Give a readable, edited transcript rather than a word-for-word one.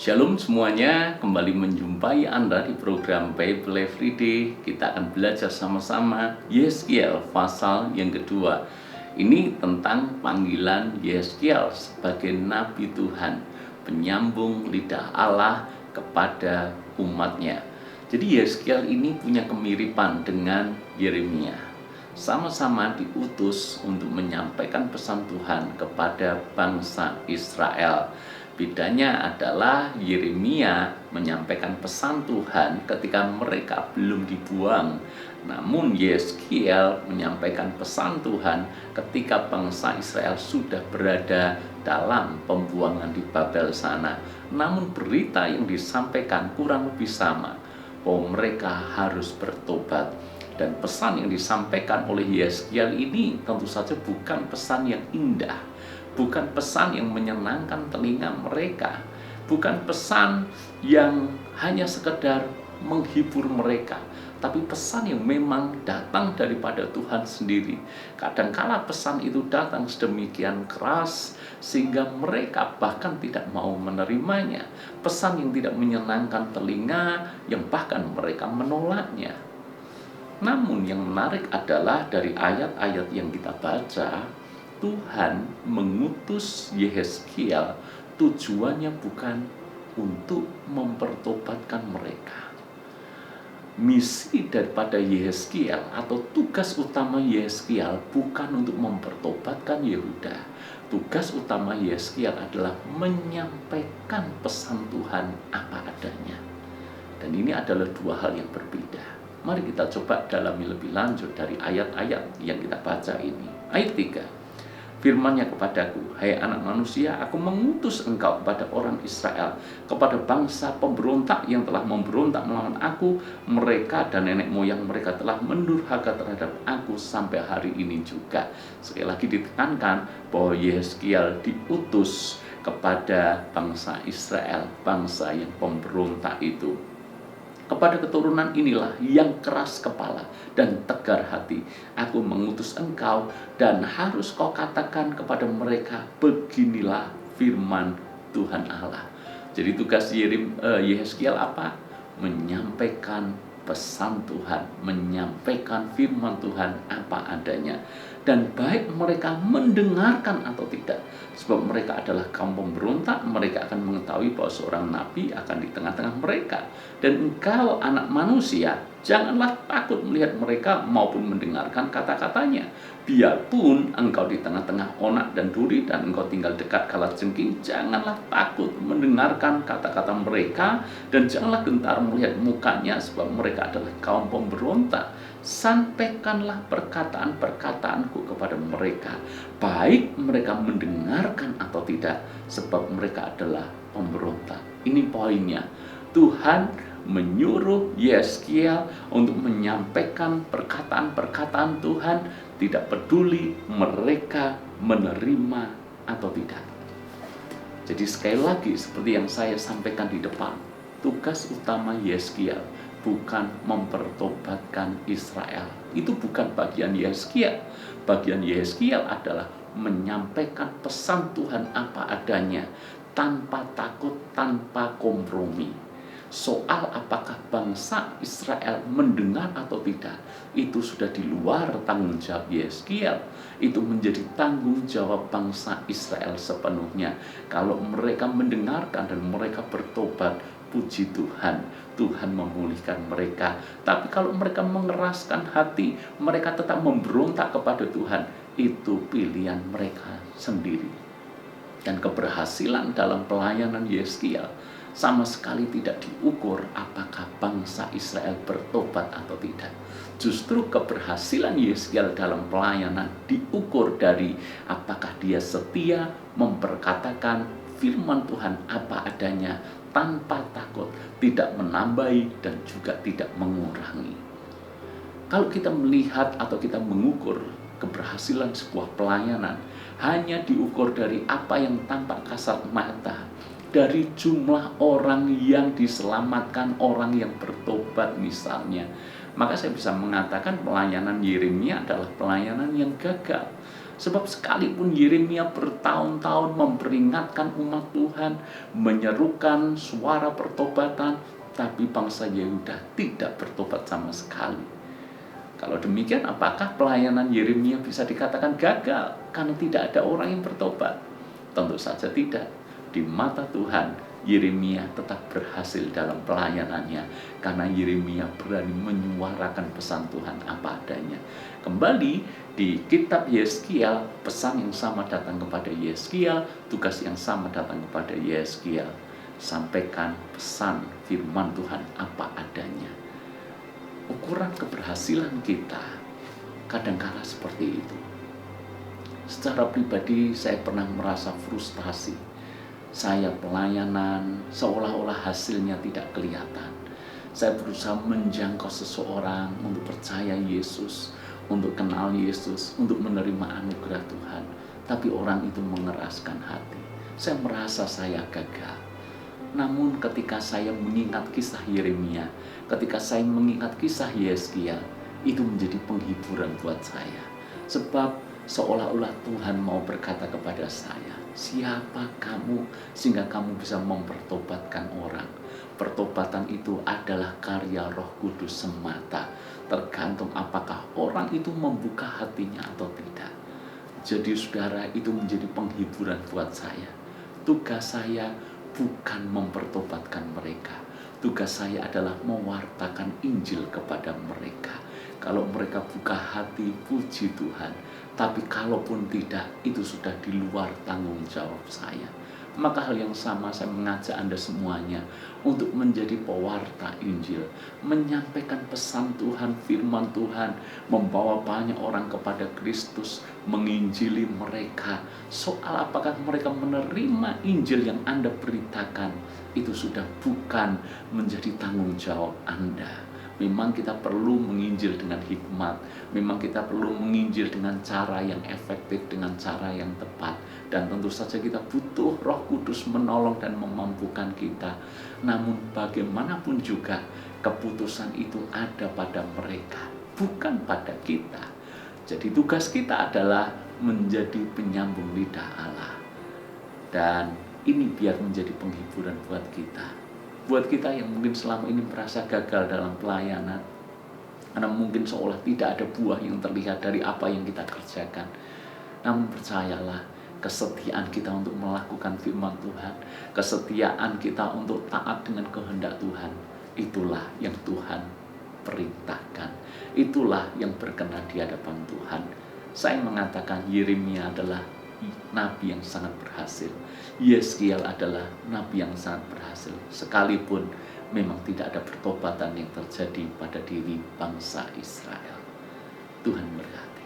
Shalom semuanya, kembali menjumpai Anda di program Bible Everyday. Kita akan belajar sama-sama Yeskiel pasal yang kedua. Ini tentang panggilan Yeskiel sebagai Nabi Tuhan, penyambung lidah Allah kepada umatnya. Jadi Yeskiel ini punya kemiripan dengan Yeremia. Sama-sama diutus untuk menyampaikan pesan Tuhan kepada bangsa Israel. Bedanya adalah Yeremia menyampaikan pesan Tuhan ketika mereka belum dibuang. Namun Yeskiel menyampaikan pesan Tuhan ketika bangsa Israel sudah berada dalam pembuangan di Babel sana. Namun berita yang disampaikan kurang lebih sama, bahwa mereka harus bertobat. Dan pesan yang disampaikan oleh Yeskiel ini tentu saja bukan pesan yang indah, bukan pesan yang menyenangkan telinga mereka, bukan pesan yang hanya sekedar menghibur mereka, tapi pesan yang memang datang daripada Tuhan sendiri. Kadangkala pesan itu datang sedemikian keras sehingga mereka bahkan tidak mau menerimanya. Pesan yang tidak menyenangkan telinga, yang bahkan mereka menolaknya. Namun yang menarik adalah dari ayat-ayat yang kita baca, Tuhan mengutus Yeskiel tujuannya bukan untuk mempertobatkan mereka. Misi daripada Yeskiel atau tugas utama Yeskiel bukan untuk mempertobatkan Yehuda. Tugas utama Yeskiel adalah menyampaikan pesan Tuhan apa adanya. Dan ini adalah dua hal yang berbeda. Mari kita coba dalami lebih lanjut dari ayat-ayat yang kita baca ini. Ayat 3. Firman-Nya kepadaku, hai anak manusia, aku mengutus engkau kepada orang Israel, kepada bangsa pemberontak yang telah memberontak melawan aku. Mereka dan nenek moyang mereka telah mendurhaka terhadap aku sampai hari ini juga. Sekali lagi ditekankan bahwa Yeskiel diutus kepada bangsa Israel, bangsa yang pemberontak itu. Kepada keturunan inilah yang keras kepala dan tegar hati, aku mengutus engkau, dan harus kau katakan kepada mereka, beginilah firman Tuhan Allah. Jadi tugas Yeskiel apa? Menyampaikan pesan Tuhan, menyampaikan firman Tuhan apa adanya. Dan baik mereka mendengarkan atau tidak, sebab mereka adalah kaum pemberontak, mereka akan mengetahui bahwa seorang nabi akan di tengah-tengah mereka. Dan engkau anak manusia, janganlah takut melihat mereka maupun mendengarkan kata-katanya. Biarpun engkau di tengah-tengah onak dan duri, dan engkau tinggal dekat kalajengking, janganlah takut mendengarkan kata-kata mereka, dan janganlah gentar melihat mukanya, sebab mereka adalah kaum pemberontak. Sampaikanlah perkataan-perkataanku kepada mereka, baik mereka mendengarkan atau tidak, sebab mereka adalah pemberontak. Ini poinnya. Tuhan menyuruh Yeskiel untuk menyampaikan perkataan-perkataan Tuhan, tidak peduli mereka menerima atau tidak. Jadi sekali lagi, seperti yang saya sampaikan di depan, tugas utama Yeskiel bukan mempertobatkan Israel. Itu bukan bagian Yeskiel. Bagian Yeskiel adalah menyampaikan pesan Tuhan apa adanya, tanpa takut, tanpa kompromi. Soal apakah bangsa Israel mendengar atau tidak, itu sudah di luar tanggung jawab Yeskiel. Itu menjadi tanggung jawab bangsa Israel sepenuhnya. Kalau mereka mendengarkan dan mereka bertobat, puji Tuhan, Tuhan memulihkan mereka. Tapi kalau mereka mengeraskan hati, mereka tetap memberontak kepada Tuhan, itu pilihan mereka sendiri. Dan keberhasilan dalam pelayanan Yeskiel sama sekali tidak diukur apakah bangsa Israel bertobat atau tidak. Justru keberhasilan Yeskiel dalam pelayanan diukur dari apakah dia setia memperkatakan firman Tuhan apa adanya, tanpa takut, tidak menambahi dan juga tidak mengurangi. Kalau kita melihat atau kita mengukur keberhasilan sebuah pelayanan, hanya diukur dari apa yang tampak kasat mata, dari jumlah orang yang diselamatkan, orang yang bertobat misalnya, Maka saya bisa mengatakan pelayanan Yeremia adalah pelayanan yang gagal. Sebab sekalipun Yeremia bertahun-tahun memperingatkan umat Tuhan, menyerukan suara pertobatan, tapi bangsa Yehuda tidak bertobat sama sekali. Kalau demikian, apakah pelayanan Yeremia bisa dikatakan gagal karena tidak ada orang yang bertobat? Tentu saja tidak. Di mata Tuhan, Yeremia tetap berhasil dalam pelayanannya karena Yeremia berani menyuarakan pesan Tuhan apa adanya. Kembali di kitab Yeskiel, pesan yang sama datang kepada Yeskiel, tugas yang sama datang kepada Yeskiel. Sampaikan pesan firman Tuhan apa adanya. Ukuran keberhasilan kita kadang-kala seperti itu. Secara pribadi saya pernah merasa frustasi. Saya pelayanan seolah-olah hasilnya tidak kelihatan. Saya berusaha menjangkau seseorang untuk percaya Yesus, untuk kenal Yesus, untuk menerima anugerah Tuhan. Tapi orang itu mengeraskan hati. Saya merasa saya gagal. Namun ketika saya mengingat kisah Yeremia, ketika saya mengingat kisah Yeskiel, itu menjadi penghiburan buat saya. Sebab seolah-olah Tuhan mau berkata kepada saya, siapa kamu sehingga kamu bisa mempertobatkan orang? Pertobatan itu adalah karya Roh Kudus semata, tergantung apakah orang itu membuka hatinya atau tidak. Jadi saudara, itu menjadi penghiburan buat saya. Tugas saya bukan mempertobatkan mereka. Tugas saya adalah mewartakan Injil kepada mereka. Kalau mereka buka hati, puji Tuhan. Tapi kalaupun tidak, itu sudah di luar tanggung jawab saya. Maka hal yang sama saya mengajak Anda semuanya untuk menjadi pewarta Injil, menyampaikan pesan Tuhan, firman Tuhan, membawa banyak orang kepada Kristus, menginjili mereka. Soal apakah mereka menerima Injil yang Anda beritakan, itu sudah bukan menjadi tanggung jawab Anda. Memang kita perlu menginjil dengan hikmat, memang kita perlu menginjil dengan cara yang efektif, dengan cara yang tepat. Dan tentu saja kita butuh Roh Kudus menolong dan memampukan kita. Namun bagaimanapun juga keputusan itu ada pada mereka, bukan pada kita. Jadi tugas kita adalah menjadi penyambung lidah Allah. Dan ini biar menjadi penghiburan buat kita. Buat kita yang mungkin selama ini merasa gagal dalam pelayanan, karena mungkin seolah tidak ada buah yang terlihat dari apa yang kita kerjakan. Namun percayalah, kesetiaan kita untuk melakukan firman Tuhan, kesetiaan kita untuk taat dengan kehendak Tuhan, itulah yang Tuhan perintahkan. Itulah yang berkenan di hadapan Tuhan. Saya mengatakan Yeremia adalah nabi yang sangat berhasil. Yeskiel adalah nabi yang sangat berhasil. Sekalipun memang tidak ada pertobatan yang terjadi pada diri bangsa Israel. Tuhan berkati.